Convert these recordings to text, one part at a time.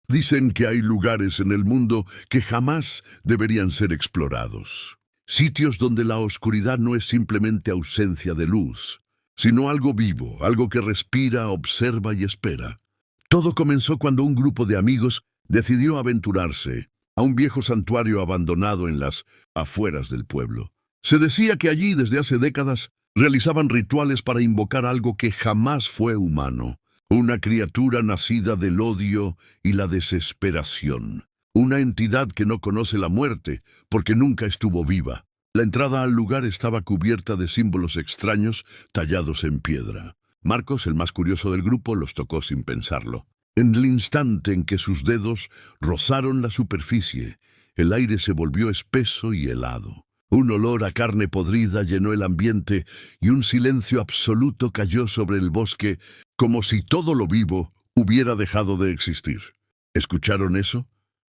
Dicen que hay lugares en el mundo que jamás deberían ser explorados. Sitios donde la oscuridad no es simplemente ausencia de luz, sino algo vivo, algo que respira, observa y espera. Todo comenzó cuando un grupo de amigos decidió aventurarse a un viejo santuario abandonado en las afueras del pueblo. Se decía que allí, desde hace décadas, realizaban rituales para invocar algo que jamás fue humano, una criatura nacida del odio y la desesperación, una entidad que no conoce la muerte porque nunca estuvo viva. La entrada al lugar estaba cubierta de símbolos extraños tallados en piedra. Marcos, el más curioso del grupo, los tocó sin pensarlo. En el instante en que sus dedos rozaron la superficie, el aire se volvió espeso y helado. Un olor a carne podrida llenó el ambiente y un silencio absoluto cayó sobre el bosque, como si todo lo vivo hubiera dejado de existir. ¿Escucharon eso?,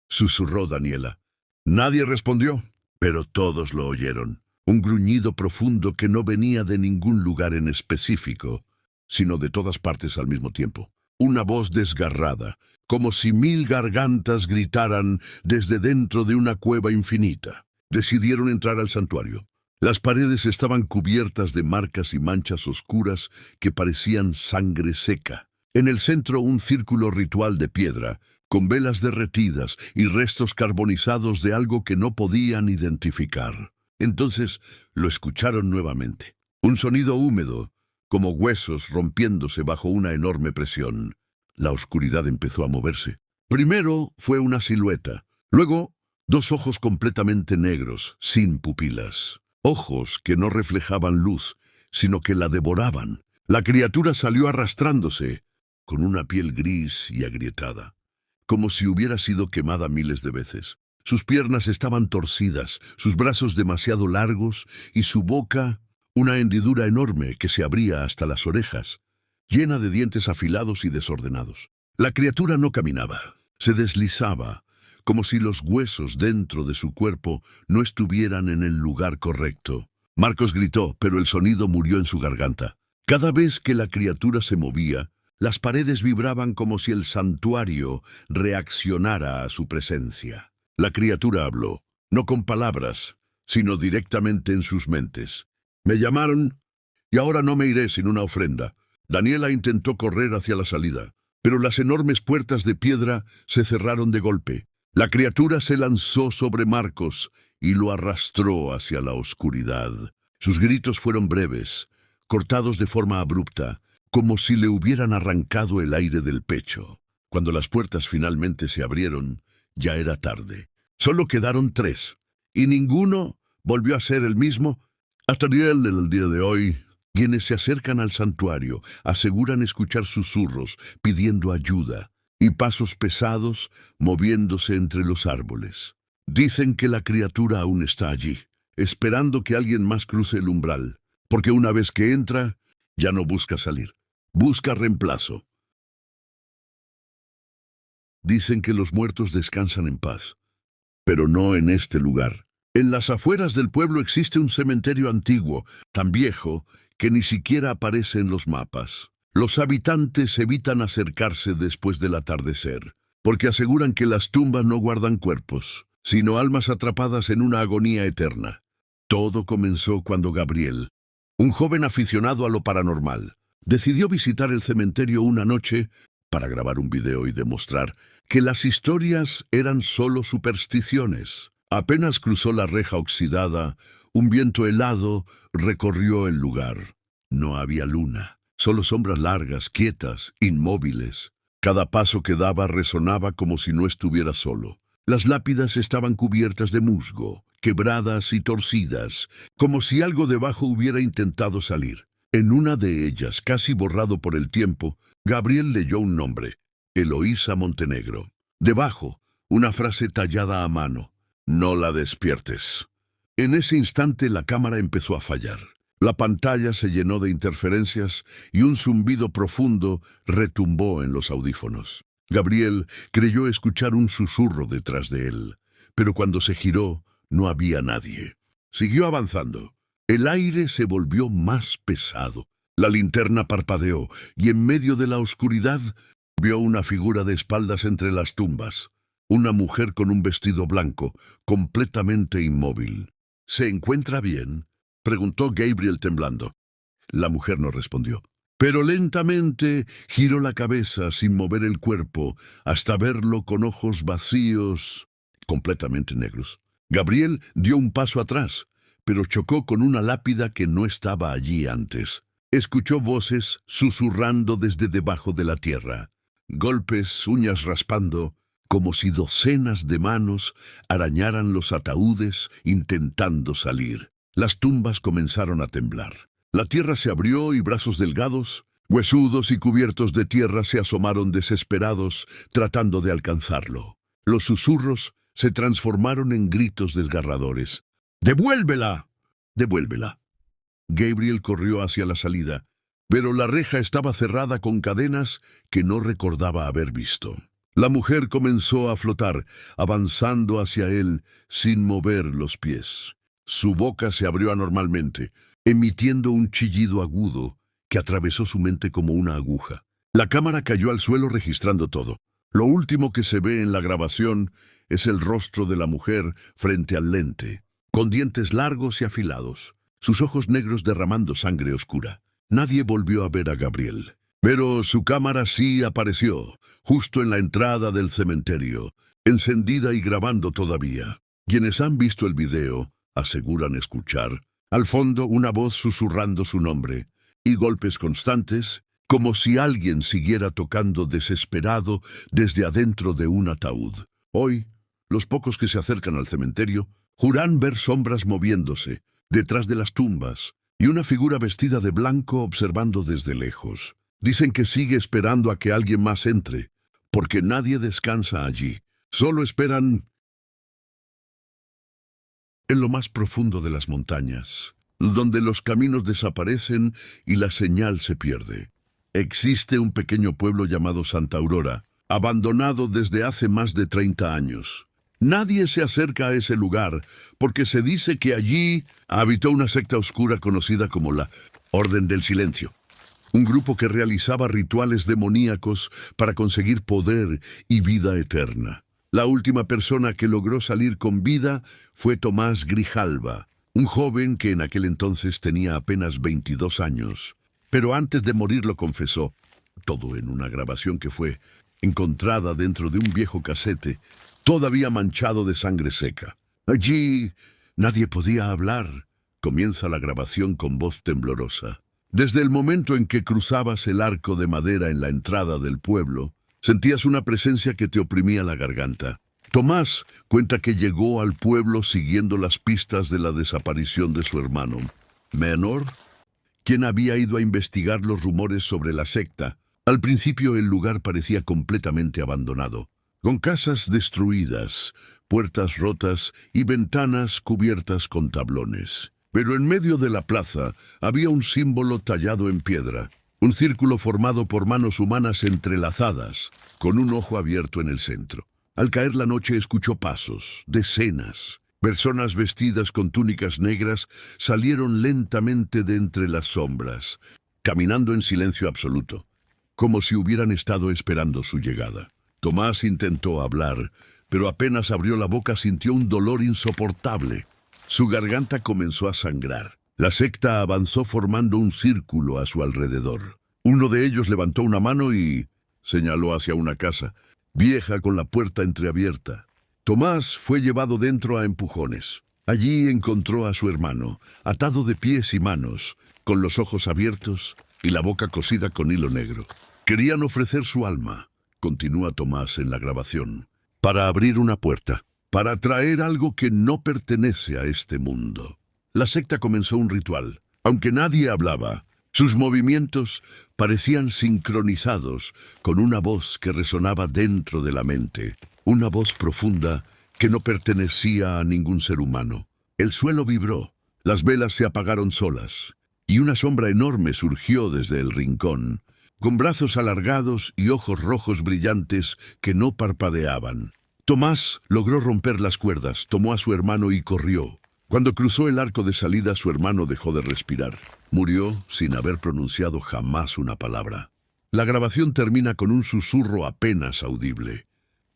susurró Daniela. Nadie respondió, pero todos lo oyeron. Un gruñido profundo que no venía de ningún lugar en específico, sino de todas partes al mismo tiempo. Una voz desgarrada, como si 1000 gargantas gritaran desde dentro de una cueva infinita. Decidieron entrar al santuario. Las paredes estaban cubiertas de marcas y manchas oscuras que parecían sangre seca. En el centro, un círculo ritual de piedra, con velas derretidas y restos carbonizados de algo que no podían identificar. Entonces lo escucharon nuevamente. Un sonido húmedo, como huesos rompiéndose bajo una enorme presión. La oscuridad empezó a moverse. Primero fue una silueta, luego 2 ojos completamente negros, sin pupilas. Ojos que no reflejaban luz, sino que la devoraban. La criatura salió arrastrándose, con una piel gris y agrietada, como si hubiera sido quemada miles de veces. Sus piernas estaban torcidas, sus brazos demasiado largos y su boca una hendidura enorme que se abría hasta las orejas, llena de dientes afilados y desordenados. La criatura no caminaba, se deslizaba, como si los huesos dentro de su cuerpo no estuvieran en el lugar correcto. Marcos gritó, pero el sonido murió en su garganta. Cada vez que la criatura se movía, las paredes vibraban como si el santuario reaccionara a su presencia. La criatura habló, no con palabras, sino directamente en sus mentes. Me llamaron, y ahora no me iré sin una ofrenda. Daniela intentó correr hacia la salida, pero las enormes puertas de piedra se cerraron de golpe. La criatura se lanzó sobre Marcos y lo arrastró hacia la oscuridad. Sus gritos fueron breves, cortados de forma abrupta, como si le hubieran arrancado el aire del pecho. Cuando las puertas finalmente se abrieron, ya era tarde. Solo quedaron 3, y ninguno volvió a ser el mismo hasta el día de hoy. Quienes se acercan al santuario aseguran escuchar susurros pidiendo ayuda y pasos pesados moviéndose entre los árboles. Dicen que la criatura aún está allí, esperando que alguien más cruce el umbral, porque una vez que entra, ya no busca salir, busca reemplazo. Dicen que los muertos descansan en paz, pero no en este lugar. En las afueras del pueblo existe un cementerio antiguo, tan viejo que ni siquiera aparece en los mapas. Los habitantes evitan acercarse después del atardecer, porque aseguran que las tumbas no guardan cuerpos, sino almas atrapadas en una agonía eterna. Todo comenzó cuando Gabriel, un joven aficionado a lo paranormal, decidió visitar el cementerio una noche para grabar un video y demostrar que las historias eran solo supersticiones. Apenas cruzó la reja oxidada, un viento helado recorrió el lugar. No había luna, solo sombras largas, quietas, inmóviles. Cada paso que daba resonaba como si no estuviera solo. Las lápidas estaban cubiertas de musgo, quebradas y torcidas, como si algo debajo hubiera intentado salir. En una de ellas, casi borrado por el tiempo, Gabriel leyó un nombre: Eloísa Montenegro. Debajo, una frase tallada a mano: no la despiertes. En ese instante la cámara empezó a fallar. La pantalla se llenó de interferencias y un zumbido profundo retumbó en los audífonos. Gabriel creyó escuchar un susurro detrás de él, pero cuando se giró no había nadie. Siguió avanzando. El aire se volvió más pesado. La linterna parpadeó y en medio de la oscuridad Vio una figura de espaldas entre las tumbas, una mujer con un vestido blanco, completamente inmóvil. ¿Se encuentra bien?, preguntó Gabriel temblando. La mujer no respondió, pero lentamente giró la cabeza sin mover el cuerpo hasta verlo con ojos vacíos, completamente negros. Gabriel dio un paso atrás, pero chocó con una lápida que no estaba allí antes. Escuchó voces susurrando desde debajo de la tierra, golpes, uñas raspando, como si docenas de manos arañaran los ataúdes intentando salir. Las tumbas comenzaron a temblar. La tierra se abrió y brazos delgados, huesudos y cubiertos de tierra se asomaron desesperados tratando de alcanzarlo. Los susurros se transformaron en gritos desgarradores. ¡Devuélvela! ¡Devuélvela! Gabriel corrió hacia la salida, pero la reja estaba cerrada con cadenas que no recordaba haber visto. La mujer comenzó a flotar, avanzando hacia él sin mover los pies. Su boca se abrió anormalmente, emitiendo un chillido agudo que atravesó su mente como una aguja. La cámara cayó al suelo registrando todo. Lo último que se ve en la grabación es el rostro de la mujer frente al lente, con dientes largos y afilados, sus ojos negros derramando sangre oscura. Nadie volvió a ver a Gabriel, pero su cámara sí apareció, justo en la entrada del cementerio, encendida y grabando todavía. Quienes han visto el video aseguran escuchar, al fondo, una voz susurrando su nombre, y golpes constantes, como si alguien siguiera tocando desesperado desde adentro de un ataúd. Hoy, los pocos que se acercan al cementerio juran ver sombras moviéndose detrás de las tumbas y una figura vestida de blanco observando desde lejos. Dicen que sigue esperando a que alguien más entre, porque nadie descansa allí. Solo esperan en lo más profundo de las montañas, donde los caminos desaparecen y la señal se pierde. Existe un pequeño pueblo llamado Santa Aurora, abandonado desde hace más de 30 años. Nadie se acerca a ese lugar porque se dice que allí habitó una secta oscura conocida como la Orden del Silencio, un grupo que realizaba rituales demoníacos para conseguir poder y vida eterna. La última persona que logró salir con vida fue Tomás Grijalva, un joven que en aquel entonces tenía apenas 22 años. Pero antes de morir lo confesó, todo en una grabación que fue encontrada dentro de un viejo casete, todavía manchado de sangre seca. Allí nadie podía hablar. Comienza la grabación con voz temblorosa. Desde el momento en que cruzabas el arco de madera en la entrada del pueblo, sentías una presencia que te oprimía la garganta. Tomás cuenta que llegó al pueblo siguiendo las pistas de la desaparición de su hermano menor, quien había ido a investigar los rumores sobre la secta. Al principio el lugar parecía completamente abandonado, con casas destruidas, puertas rotas y ventanas cubiertas con tablones. Pero en medio de la plaza había un símbolo tallado en piedra, un círculo formado por manos humanas entrelazadas, con un ojo abierto en el centro. Al caer la noche escuchó pasos, decenas. Personas vestidas con túnicas negras salieron lentamente de entre las sombras, caminando en silencio absoluto, como si hubieran estado esperando su llegada. Tomás intentó hablar, pero apenas abrió la boca sintió un dolor insoportable. Su garganta comenzó a sangrar. La secta avanzó formando un círculo a su alrededor. Uno de ellos levantó una mano y señaló hacia una casa, vieja con la puerta entreabierta. Tomás fue llevado dentro a empujones. Allí encontró a su hermano, atado de pies y manos, con los ojos abiertos y la boca cosida con hilo negro. Querían ofrecer su alma, continúa Tomás en la grabación, para abrir una puerta, para traer algo que no pertenece a este mundo. La secta comenzó un ritual. Aunque nadie hablaba, sus movimientos parecían sincronizados con una voz que resonaba dentro de la mente, una voz profunda que no pertenecía a ningún ser humano. El suelo vibró, las velas se apagaron solas, y una sombra enorme surgió desde el rincón, con brazos alargados y ojos rojos brillantes que no parpadeaban. Tomás logró romper las cuerdas, tomó a su hermano y corrió. Cuando cruzó el arco de salida, su hermano dejó de respirar. Murió sin haber pronunciado jamás una palabra. La grabación termina con un susurro apenas audible.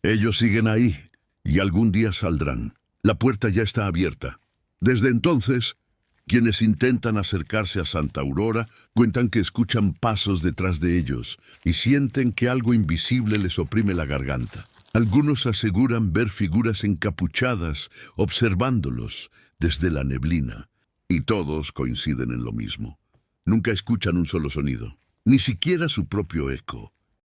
Ellos siguen ahí, y algún día saldrán. La puerta ya está abierta. Desde entonces, quienes intentan acercarse a Santa Aurora cuentan que escuchan pasos detrás de ellos y sienten que algo invisible les oprime la garganta. Algunos aseguran ver figuras encapuchadas observándolos desde la neblina, y todos coinciden en lo mismo. Nunca escuchan un solo sonido, ni siquiera su propio eco.